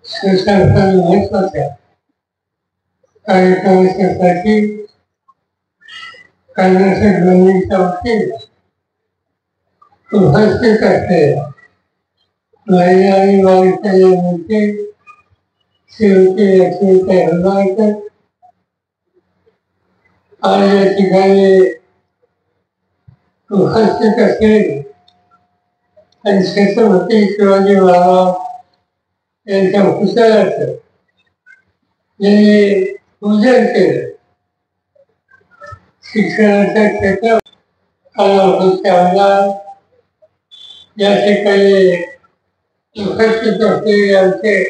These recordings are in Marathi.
सुशासन महत्वाच्या कार्यक्रमासाठी कर्नाटक बंदीच्या वतीने उपस्थित असलेल्या महिला आणि बालकल्याण मंत्री श्रीमती लक्ष्मीताई हंबाळकर आज या ठिकाणी उपस्थित असलेले आणि छत्रपती शिवाजी महाराज यांच्या पुतळ्याचं ज्यांनी पूजन केलं शिक्षणाच्या क्षेत्रात कालावधीचे आमदार या ठिकाणी उपस्थित असलेले आमचे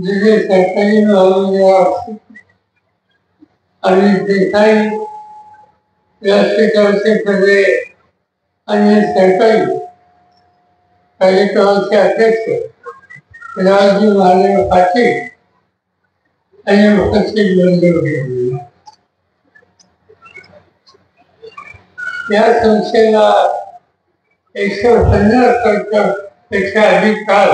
जुने सरकारी महाविद्यालय अनिल देसाई व्यासपीठाचे सगळे अन्य सरकारी कार्यक्रमाचे अध्यक्ष रावजी महादेव पाटील आणि उपस्थित बंधू या संस्थेला 150 वर्षापेक्षा अधिक काळ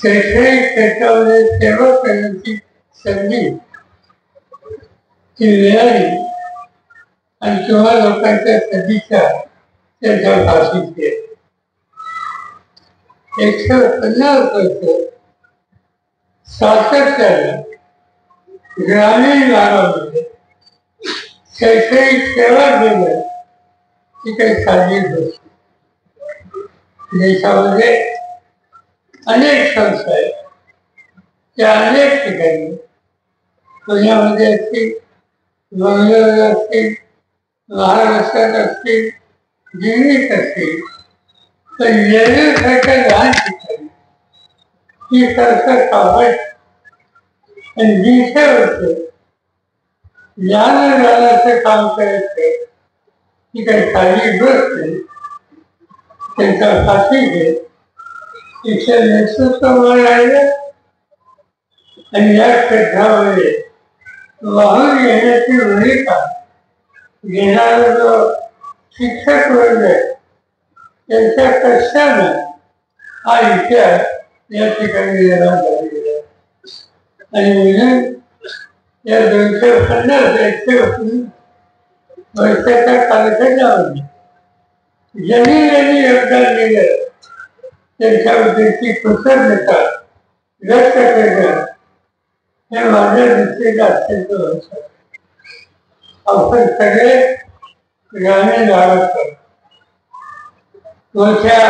शैक्षणिक क्षेत्रामध्ये सेवा करण्याची संधी ती मिळाली आणि तेव्हा लोकांच्या सदिच्छा त्यांच्या भाषेत केल्या 150 वर्ष सातत्याने ग्रामीण भागामध्ये शैक्षणिक सेवा देणं ही काही साधी गोष्ट देशामध्ये अनेक संस्था आहेत त्या अनेक ठिकाणी पुण्यामध्ये असतील बंगलोर असतील महाराष्ट्रात असतील दिल्लीत असतील तर येण्यासारख्या लहान ठिकाणी ही संस्था कामाची आणि दिवसावरचं ज्ञानदानाचं काम करायचं ही काही साधी गोष्ट नाही त्यांचा साथी घेत तिचं नेतृत्व राहिलं आणि या क्षेत्रामध्ये वाहून घेण्याची भूमिका घेणारा जो शिक्षक वर्ग आहे त्यांच्या कष्टानं हा इतिहास या ठिकाणी निर्माण झालेला आहे आणि म्हणून या 250 वर्षाच्या कालखंडामध्ये ज्यांनी योगदान दिलं त्यांच्याबद्दलची कृतज्ञता व्यक्त करणं हे माझ्या दृष्टीला अत्यंत महत्त्वाचं आपण सगळे ग्रामीण भागात करतो मोठ्या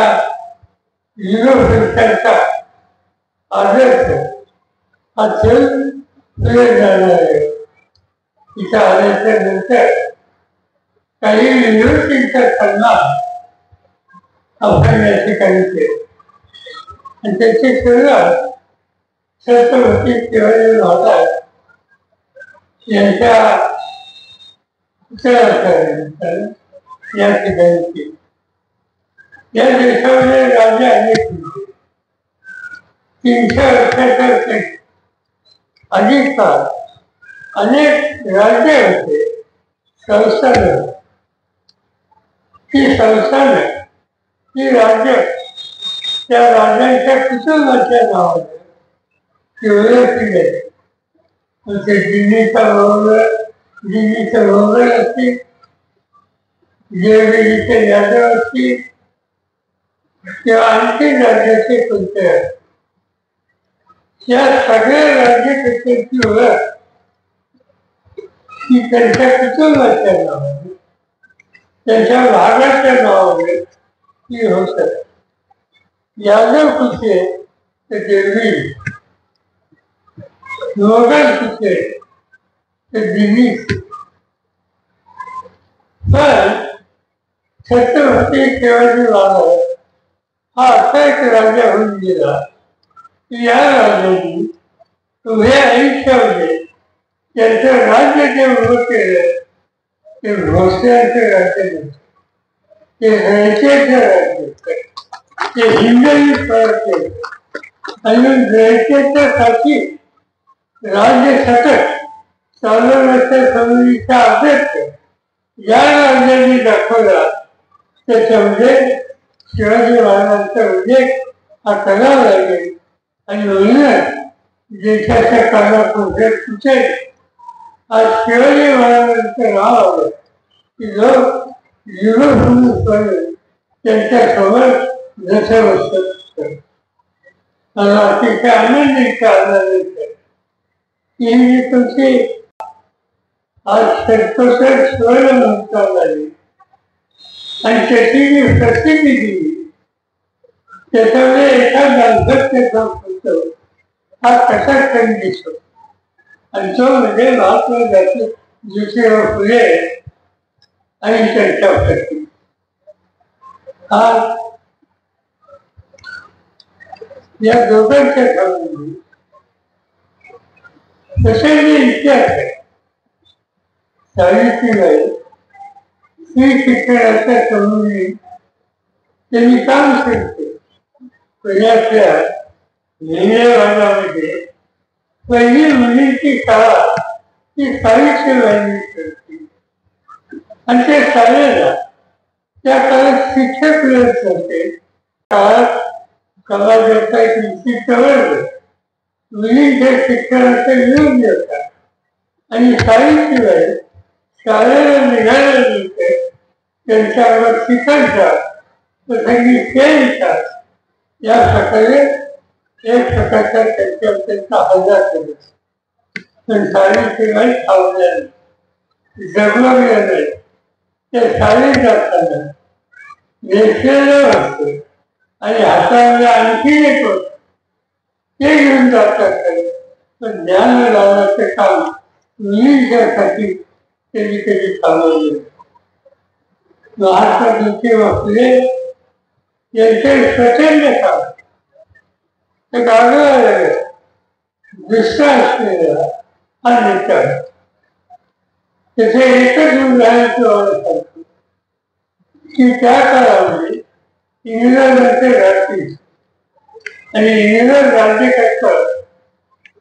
युनिव्हर्सिटीचा आदर्श हा ठेवून पुढे जाणार आहे तिथं आल्याच्या नंतर काही युनिव्हर्सिटीचा सन्मान आपण या ठिकाणी केला आणि त्याची सुरुवात छत्रपती शिवाजी महाराज यांच्या पुतळ्यानंतर या ठिकाणी केली या देशामध्ये राज्य अनेक होते 300 वर्षाच्या अधिक काळ अनेक राज्य होते संस्थानं ती संस्थानं ती राज्य त्या राज्यांच्या कुटुंबाच्या नावाने ती ओळखली जाते ते दिल्लीचं मोगल असतील देवगिरीचे यादव असतील किंवा आणखी राज्याचे कोणते या सगळ्या राज्यकर्त्यांची ओळख ही त्यांच्या कुटुंबाच्या नावाने त्यांच्या भागाच्या नावाने ही होत यादव कुठे तर देवगिरी मोगल कुठे तर दिल्ली पण छत्रपती शिवाजी महाराज हा असा एक राजा होऊन गेला की या राजाने उभ्या आयुष्यामध्ये त्यांचं राज्य जे उभं केलं ते भोसल्यांचं राज्य नव्हतं ते रयतेचं राज्य ते हिंदवी स्वराज्य आणि रयतेच्यासाठी राज्य सतत चालवण्याच्या समितीचा अध्यक्ष या राज्यांनी दाखवला त्याच्यामध्ये शिवाजी महाराजांचा उल्लेख हा करावा लागेल आणि म्हणूनच देशाच्या कानाकोपऱ्यात कुठे आज शिवाजी महाराजांचं नाव आलं की लोक युरोप त्यांच्यासमोर नतमस्तक मला अतिशय आनंद ही जी तुमची आज शतकोत्तर सुवर्ण महोत्सव झाली आणि त्याची जी प्रसिद्धी दिली त्याच्यामध्ये एका दाम्पत्याचा होतो हा कसा कमी दिसतो आणि तो म्हणजे महात्मा ज्योतिराव फुले आणि त्यांच्या प्रती हा या दोघांच्या संबंधी तसे जे इतिहास आहे सावित्रीबाई स्त्री शिक्षणाच्या संबंधी त्यांनी काम करते पुण्यातल्या नेहमी भागामध्ये पहिली मुलींची शाळा ती सावित्रीबाईंनी करते आणि ते शाळेला त्या काळात शिक्षक मिळत नव्हते काळात समाजाचा एक विशिष्ट वर्ग मुलींच्या शिक्षणाचा विरोध होता आणि सावित्रीबाई शाळेला निघाल्यानंतर त्यांच्यावर शिकवतात तसंही खेळतात या प्रकारे एक प्रकारचा त्यांचा हल्ला केला पण सावित्रीबाई थांबल्या जगवल्या नाही त्या शाळेत जाताना नेसलेलं असतं आणि हातामध्ये आणखी एक होत ते घेऊन जातात पण ज्ञान लावण्याचं काम मुलींच्यासाठी त्यांनी कधी थांबवलं महात्मा ज्योतिराव फुले यांचे प्रचंड काम एक आग्रह दुसरा असलेला हा नेता त्याचे एकच उदाहरणाचं सांगतो की त्या काळामध्ये इंग्रजांचे राज्य आणि इंग्रज राज्यकर्ता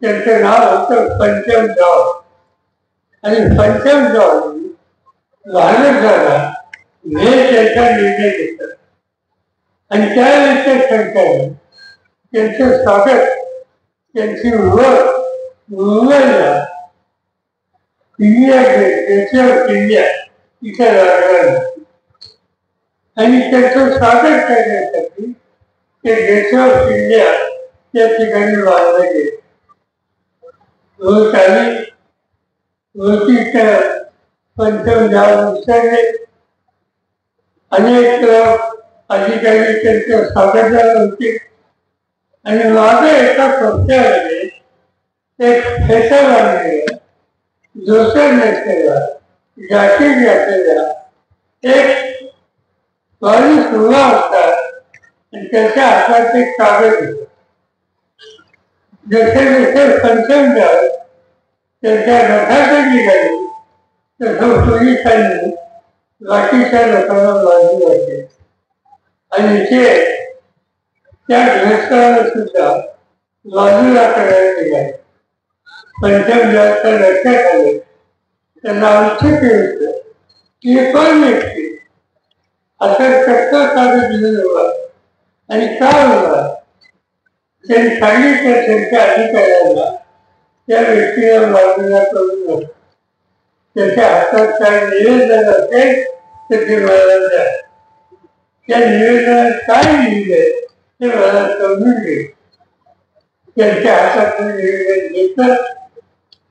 त्यांचं नाव होतं पंचम जॉर्ज आणि पंचम जॉर्ज भारताला हे त्यांचा निर्णय घेतात आणि त्यावेळेच्या सरकारने त्यांचं स्वागत त्यांची मुंबईला इंडिया गेट ऑफ इंडिया इथे लागला आणि त्यांचं स्वागत करण्यासाठी ते गेट ऑफ इंडिया या ठिकाणी बांधले गेले वरतीच्या पंचम जॉर्ज विचारले अनेक अधिकारी त्यांच्या स्वागताला होते आणि मागे एका कक्षामध्ये एक फेटा बांधलेला जोसर नेसलेला जॅकेट घातलेला एक माणूस उभा होता आणि त्याच्या हातात एक कागद होता जसे जसे पंचम जॉर्ज त्यांच्या रथाकडे निघाले तसं पोलिसांनी बाकीच्या लोकांना बाजू वाटते आणि ते त्या ग्रस्ताला सुद्धा बाजूला करायला निघाले पंचम जॉर्जच्या लक्षात आले त्यांना आवश्यक होतं की कोण व्यक्ती असं कसा कागद घेऊन उभा आणि का उभा त्यांनी सांगितलं त्यांच्या अधिकाऱ्यांना त्या व्यक्तीला बाजूला करून नव्हतं त्याच्या हातात काय निवेदन असेल तर ते मला द्या त्या निवेदनात काय लिहिलंय ते मला समजून घे त्यांच्या हातातून निवेदन घेतलं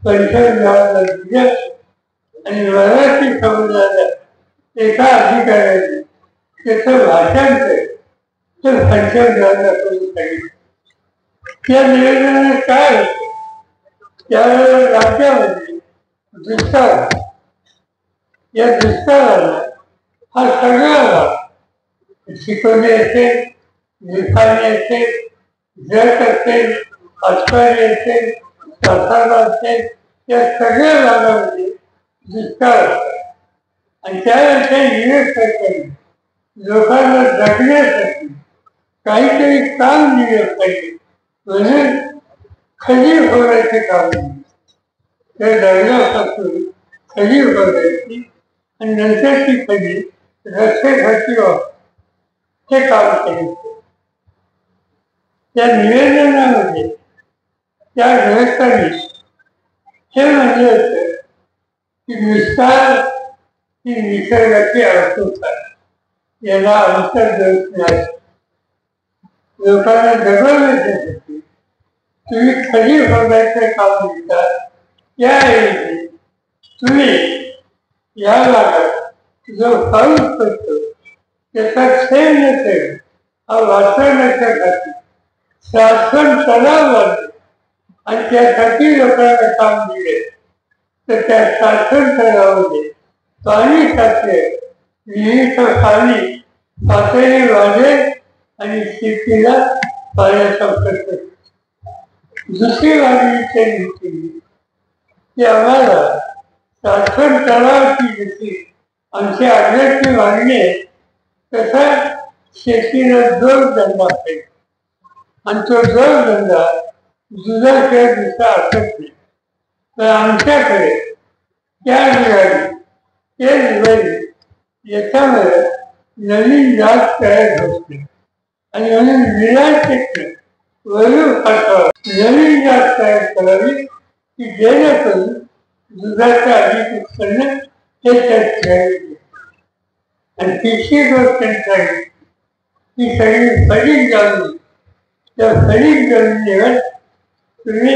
पंचम जॉर्जला दिलं आणि मराठी समुदायाला एका अधिकाऱ्याने त्याचं भाषांतर तर पंचम जॉर्जला करून सांगितलं त्या निवेदनात काय होतं त्यावेळेला राज्यामध्ये दुष्काळ या दुष्काळाला हा सगळा भाग शिकवणे असेल लिखाणे असेल जट असेल अटकारी असेल सातारा असेल या सगळ्या भागामध्ये दुष्काळ असतात आणि त्यावेळेच्या इंग्रज सरकारने लोकांना जगण्यासाठी काहीतरी काम दिलं पाहिजे म्हणून खजीर होण्याचे काम दिले त्या दर्जापासून खजीर बघायची आणि नंतर ती खजीर रस्त्यासाठी हे काम करायचं त्या निवेदनामध्ये त्या ग्रहस्थांनी हे म्हणलं होतं की विस्तार ही निसर्गाची अवसुता याला अवसर देत नाही. लोकांना जगवण्यासाठी तुम्ही खरी बघायचं काम देता, त्याऐवजी तुम्ही या भागात जो पाऊस पडतो त्याचा क्षेम नसेल हा वाचवण्यासाठी शासन तलाव लागले आणि त्यासाठी लोकांना काम दिले. तर त्या शासन तलावामध्ये पाणी साचले, विहिरीचं पाणी पातळी वाढेल आणि शेतीला पाण्याचा प्रश्न. दुसरी बाजू त्यांनी केली की आम्हाला शासन तलावाची जशी आमच्या आग्रहाची मागणी आहे तसा शेतीला जोडधंदा पाहिजे आणि तो जोडधंदा दुधाशिवाय दुसरा असत नाही. तर आमच्याकडे त्या ठिकाणी तेच बैल याच्यामध्ये नवीन जात तयार होत नाही आणि म्हणून विनाशक्य वरून पाठवा नवीन जात तयार करावी की जेणेकरून दुधाचं अधिक उत्पन्न हे त्यात घ्यावे. आणि तिसरी गोष्ट सांगितली ती सगळी फळीक जाऊन त्या फळीक जमिनीवर तुम्ही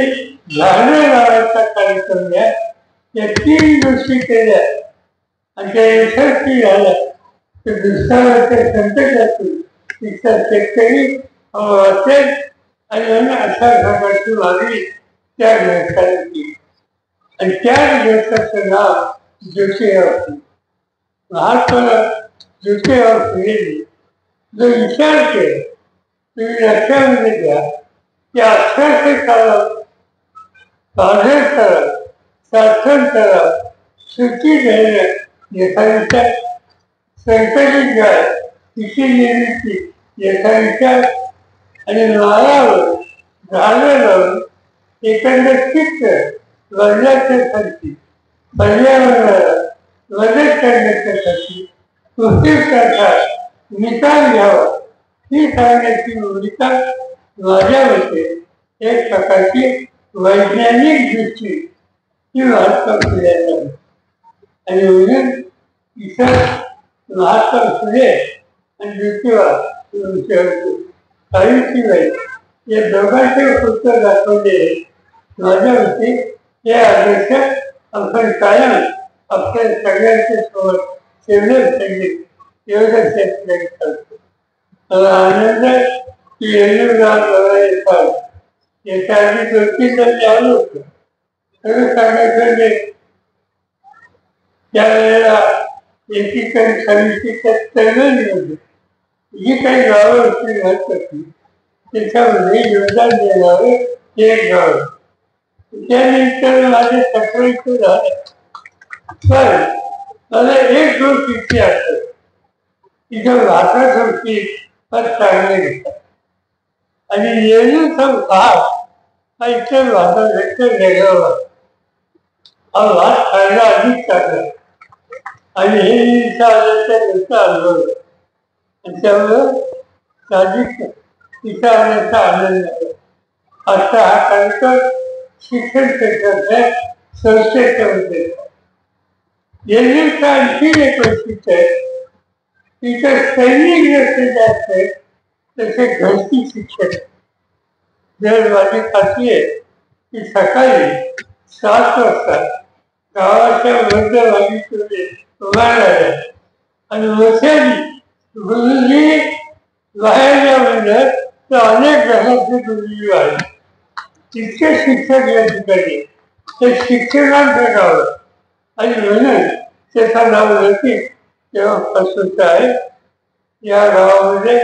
झाडं लावायचा कार्यक्रम घ्या. या 3 गोष्टी केल्या आणि त्या यशस्वी झाल्या तर दुष्काळाच्या संकटातून तिचा शेतकरी वाचेल आणि म्हणून अशा प्रकारची मागणी त्या ग्रंथाने केली. आणि त्याच ग्रंथाचं नाव ज्योतिराव. महात्मा ज्योतिराव फुलेंनी जो विचार केला तुम्ही लक्षामध्ये घ्या की 1800 सालात बाजार तलाव, शासन तलाव, सुटी धैर्य यथाविचार, संकलित गाय तिची निर्मिती यथाविचार आणि माळावर झाडं लावून एकंदर चित्र वडिलांच्यासाठी पर्यावरणाला मदत करण्यासाठी कृषीचा निकाल घ्यावा ही सांगण्याची भूमिका माझ्या मते एक प्रकारची वैज्ञानिक दृष्टी ही महात्मा फुले आणि म्हणून इतर महात्मा फुले आणि ज्योतिबा सावित्रीबाई या दोघांचे पुस्तक दाखवले. माझ्या मते हे आदर्श आपण कायम आपल्या सगळ्यांच्या सोबत ठेवले पाहिजे एवढं शेतकरी करतो. मला आनंद की येतात याच्या आधी 2-3 जण आलो होतो. सगळं सांगायचं म्हणजे त्यावेळेला एकीकडे समितीच्या तळमळीमध्ये जी काही गावं होती राहत होती त्याच्यामध्ये योगदान देणारं एक गाव. त्यानंतर माझे तक्रारीचं झालं. पण मला एक गोष्ट इथे असत तिथं भातासाठी फार चांगले घेतात आणि नेहमीचा भात हा इतर भातापेक्षा वेगळा हा भात खायला अधिक चांगला आणि हे इथं आल्याच्या त्याचा अनुभव आणि त्यामुळं साधिक इथं आल्याचा आनंद आहे. आता हा कार्यक्रम शिक्षण क्षेत्रातल्या संस्थेच्या उद्देश नेहमीचा आणखी एक वैशिष्ट्य आहे. तिथं सैनिक जसे जास्त आहेत तसे घरची शिक्षक. जर माझी खात्री आहे की सकाळी 7 वाजता गावाच्या मध्यभागी तुम्ही उभा राहिला आणि मोठ्याने गुरुजी बाहेर म्हणलं तर अनेक घराचे गुरुजी वाढले. इतके शिक्षक या ठिकाणी ते शिक्षकांचं गाव आणि म्हणून त्याचं नाव नक्की तेव्हापासूनच आहे. या गावामध्ये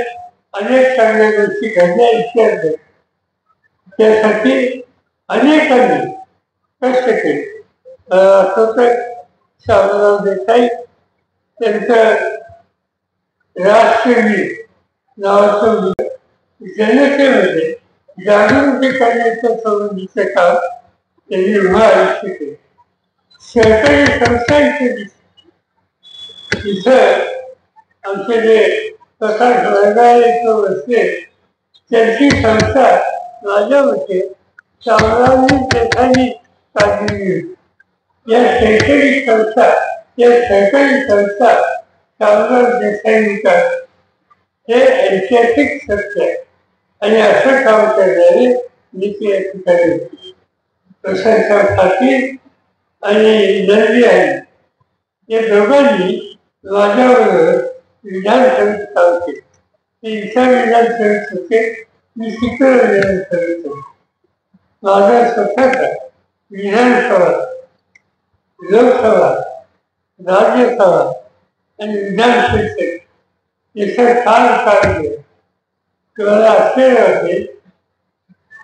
अनेक चांगल्या गोष्टी घडल्या इतिहास आहे. त्यासाठी अनेकांनी कष्ट केले. शामराव देसाई त्यांचं राष्ट्रगीत नावाचं जनतेमध्ये जागृती करण्याचं संबंधीचं काम त्यांनी उभं आयुष्य केलं. सरकारी संस्थांचे तिथं आमचे जे प्रकाश वर्गाला इथं बसले त्यांची संस्था माझ्या मते शामरावजी देसाईंनी काढलेली होती. या शैक्षणिक संस्था शामराव देसाईंनी काढली हे ऐतिहासिक सत्य आहे. आणि असं काम करणारे नीती या ठिकाणी होती. प्रशांतराव पाटील आणि नरवी आहे या दोघांनी माझ्याबरोबर विधानसभेत काम केले. ते इतर विधानसभेत होते, मी तिकडे विधानसभेत होते. माझा स्वतःचा विधानसभा, लोकसभा, राज्यसभा आणि विधान परिषद याचा काळ गेला. तुम्हाला आश्चर्य वाटेल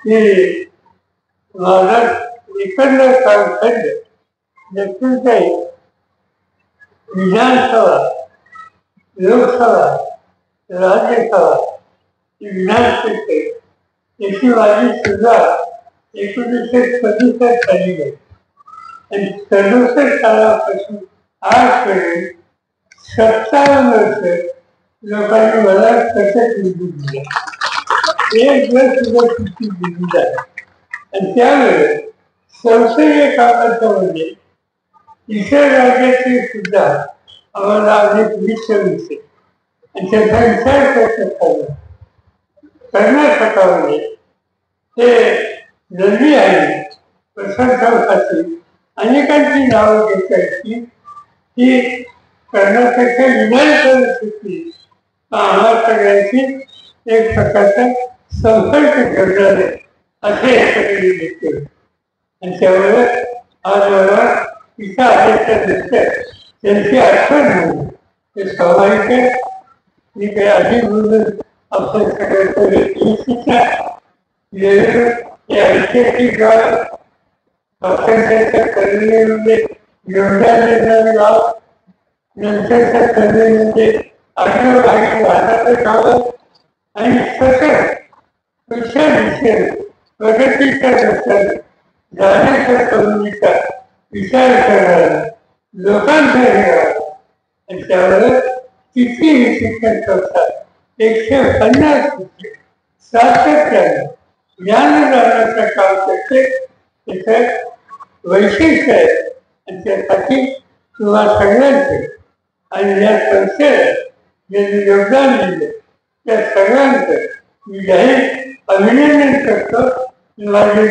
की माझा एकंदर काम ठरलं नक्की काही विधानसभा, लोकसभा, राज्यसभा, विधान परिषद याची माझी सुद्धा 1967 साली झाली. आणि 67 सालापासून आजपर्यंत 57 वर्ष लोकांनी मला सतत निधी दिला. एक दिवस सुद्धा सुट्टी दिली जाते. आणि त्यामुळे संसदीय कामाच्या मध्ये इतर राज्यातील सुद्धा आम्हाला अनेक विषय आणि त्याचा विचार करत कर्नाटकामध्ये ते नदी आहे प्रशांतराव अनेकांची नावं घेतायची की कर्नाटकच्या विधानसभेसाठी आम्हाला सगळ्यांची एक प्रकारचा संपर्क करणार आहे असे सगळे घेतले. आणि त्यामुळे आज मला तिथं आल्याच्यानंतर त्यांची आठवण झाली. ते स्वाभाविक आहे. मी काही आधी बोलून आपण सगळ्यांचं व्यक्तिचित्र ऐतिहासिक गाव स्वातंत्र्याच्या कलेमध्ये योगदान देणारे गाव, नंतरच्या कलेमध्ये अग्रभागी भारताचं गाव आणि सतत पुढच्या दिशेने प्रगतीच्या रस्त्याने जाण्याच्या करूनीचा विचार करणारा लोकांचा हे गाव. आणि त्यामुळे कितीही शिक्षण संस्था 150 सातत्याने ज्ञानदानाचं काम करते. त्याचं वैशिष्ट्य आहे. आणि त्यासाठी तुम्हाला सगळ्यांचे आणि या संस्थेला ज्यांनी योगदान दिले त्या सगळ्यांचं मी जाहीर अभिनंदन करतो. माझे